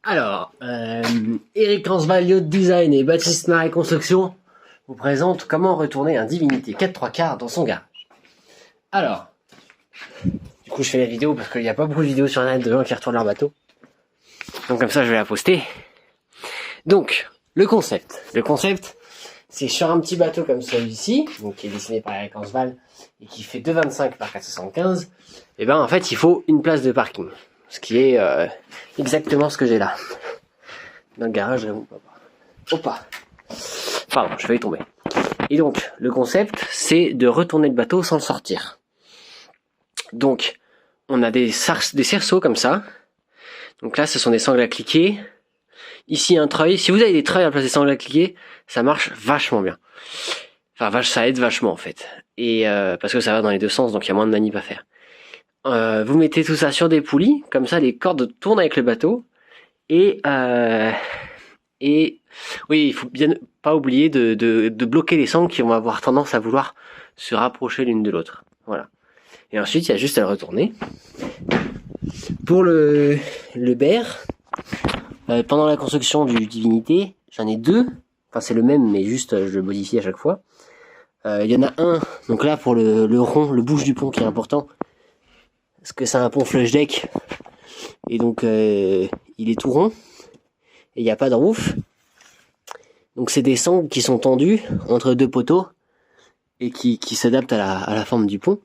Alors, Eric Ransval Yacht Design et Baptiste Marais Construction vous présentent comment retourner un Divinité 4/3 dans son garage. Alors, du coup je fais la vidéo parce qu'il n'y a pas beaucoup de vidéos sur internet de gens qui retournent leur bateau. Donc comme ça je vais la poster. Donc, le concept, c'est sur un petit bateau comme celui-ci, donc qui est dessiné par Eric Ransval et qui fait 2,25 par 475. Et ben en fait il faut une place de parking. Ce qui est exactement ce que j'ai là. Dans le garage, Opa. Pardon, je vais y tomber. Et donc, le concept, c'est de retourner le bateau sans le sortir. Donc, on a des cerceaux comme ça. Donc là, ce sont des sangles à cliquer. Ici, un treuil. Si vous avez des treuils à la place des sangles à cliquer, ça marche vachement bien. Enfin, ça aide vachement en fait. Et parce que ça va dans les deux sens, donc il y a moins de manip à faire. Vous mettez tout ça sur des poulies, comme ça les cordes tournent avec le bateau. Et oui, il faut bien pas oublier de bloquer les sangles qui vont avoir tendance à vouloir se rapprocher l'une de l'autre. Voilà. Et ensuite, il y a juste à le retourner. Pour le berre, pendant la construction du Divinité, j'en ai deux. Enfin, c'est le même, mais juste je le modifie à chaque fois. Il y en a un, donc là pour le rond, le bouche du pont qui est important. Parce que c'est un pont flush deck. Et donc il est tout rond. Et il n'y a pas de roof. Donc c'est des sangles qui sont tendues entre deux poteaux. Et qui s'adaptent à la forme du pont.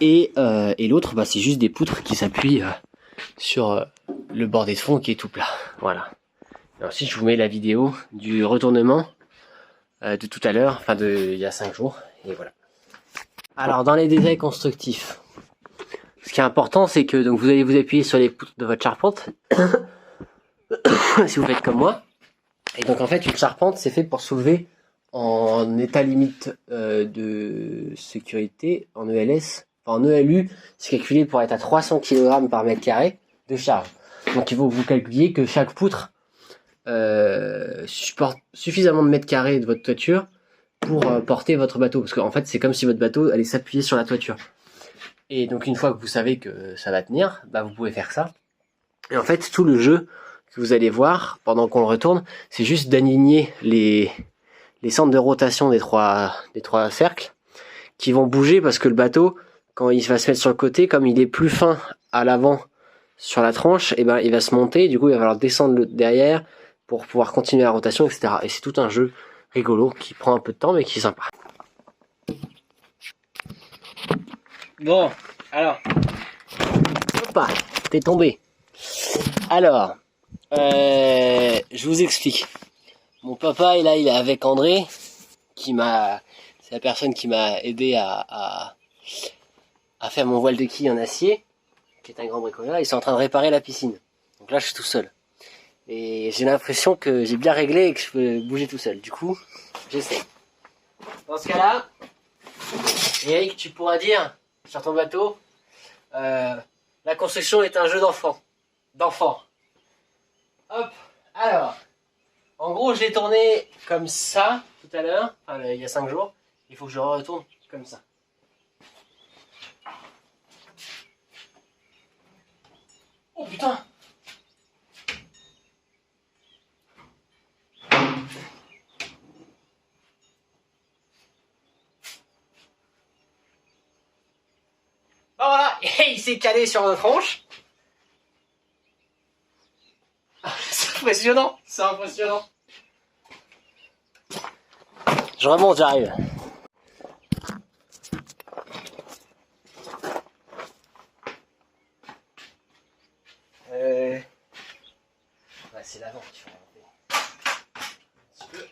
Et l'autre, c'est juste des poutres qui s'appuient sur le bordé de fond qui est tout plat. Voilà. Et ensuite je vous mets la vidéo du retournement de tout à l'heure, enfin il y a 5 jours. Et voilà. Alors dans les détails constructifs. Ce qui est important, c'est que donc vous allez vous appuyer sur les poutres de votre charpente, si vous faites comme moi. Et donc en fait, une charpente, c'est fait pour soulever en état limite de sécurité, en ELS, enfin en ELU, c'est calculé pour être à 300 kg par mètre carré de charge. Donc il faut que vous calculiez que chaque poutre supporte suffisamment de mètres carrés de votre toiture pour porter votre bateau. Parce qu'en fait, c'est comme si votre bateau allait s'appuyer sur la toiture. Et donc une fois que vous savez que ça va tenir, vous pouvez faire ça. Et en fait, tout le jeu que vous allez voir pendant qu'on le retourne, c'est juste d'aligner les centres de rotation des trois cercles qui vont bouger parce que le bateau, quand il va se mettre sur le côté, comme il est plus fin à l'avant sur la tranche, il va se monter, du coup il va falloir descendre derrière pour pouvoir continuer la rotation, etc. Et c'est tout un jeu rigolo qui prend un peu de temps mais qui est sympa. Bon, alors, hop, t'es tombé. Alors, je vous explique. Mon papa, il est avec André, c'est la personne qui m'a aidé à faire mon voile de quille en acier, qui est un grand bricoleur. Ils sont en train de réparer la piscine. Donc là, je suis tout seul. Et j'ai l'impression que j'ai bien réglé et que je peux bouger tout seul. Du coup, j'essaie. Dans ce cas-là, Eric, tu pourras dire sur ton bateau, la construction est un jeu d'enfant. Hop, alors, en gros, je l'ai tourné comme ça tout à l'heure, il y a 5 jours. Il faut que je le retourne comme ça. Oh putain! Voilà, et il s'est calé sur notre hanche. C'est impressionnant, Je remonte, j'arrive. C'est l'avant qu'il faut remonter. Un petit peu.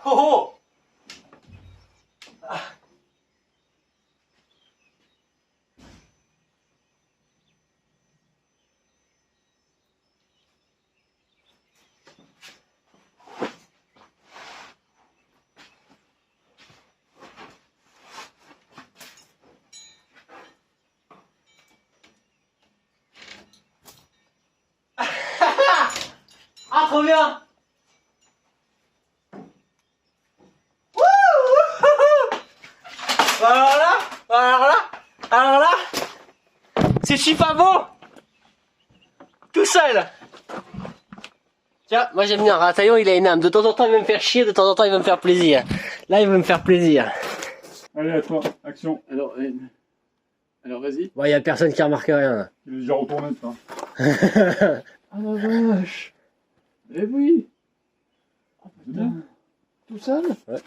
Oh, oh. Ah, trop bien! Alors là, c'est super beau! Tout seul! Tiens, moi j'aime bien, Rataillon il a une âme, de temps en temps il va me faire chier, de temps en temps il va me faire plaisir. Là il veut me faire plaisir. Allez, à toi, action. Alors vas-y. Bon, il y a personne qui remarque rien là. Il est déjà retourné, ça. Ah la vache. Eh oui. Oh, putain. Tout seul? Ouais.